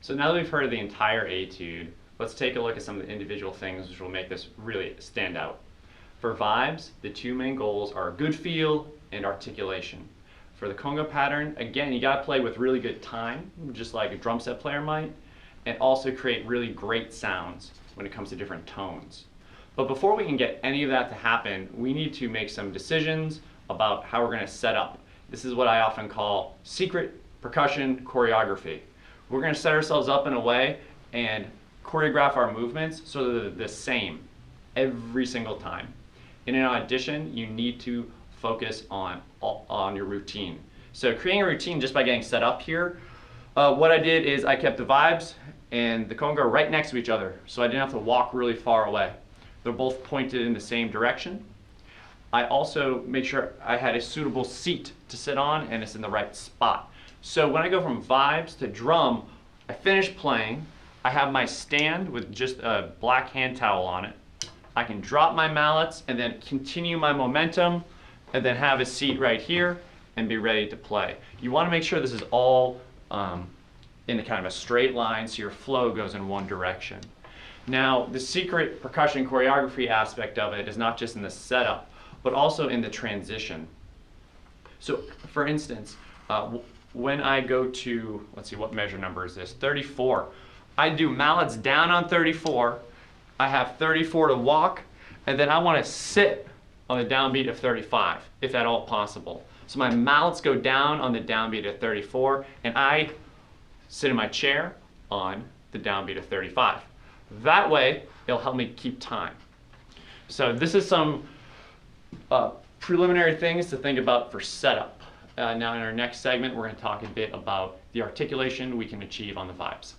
So now that we've heard of the entire etude, let's take a look at some of the individual things which will make this really stand out. For vibes, the two main goals are good feel and articulation. For the conga pattern, again, you gotta play with really good time, just like a drum set player might, and also create really great sounds when it comes to different tones. But before we can get any of that to happen, we need to make some decisions about how we're gonna set up. This is what I often call secret percussion choreography. We're gonna set ourselves up in a way and choreograph our movements so that they're the same every single time. In an audition, you need to focus on your routine. So creating a routine just by getting set up here, what I did is I kept the vibes and the conga right next to each other, so I didn't have to walk really far away. They're both pointed in the same direction. I also made sure I had a suitable seat to sit on and it's in the right spot. So when I go from vibes to drum, I finish playing, I have my stand with just a black hand towel on it. I can drop my mallets and then continue my momentum and then have a seat right here and be ready to play. You want to make sure this is all in a kind of a straight line so your flow goes in one direction. Now, the secret percussion choreography aspect of it is not just in the setup, but also in the transition. So, for instance, when I go to, let's see, what measure number is this? 34. I do mallets down on 34. I have 34 to walk, and then I want to sit on the downbeat of 35, if at all possible. So my mallets go down on the downbeat of 34, and I sit in my chair on the downbeat of 35. That way, it'll help me keep time. So this is some preliminary things to think about for setup. Now in our next segment, we're going to talk a bit about the articulation we can achieve on the vibes.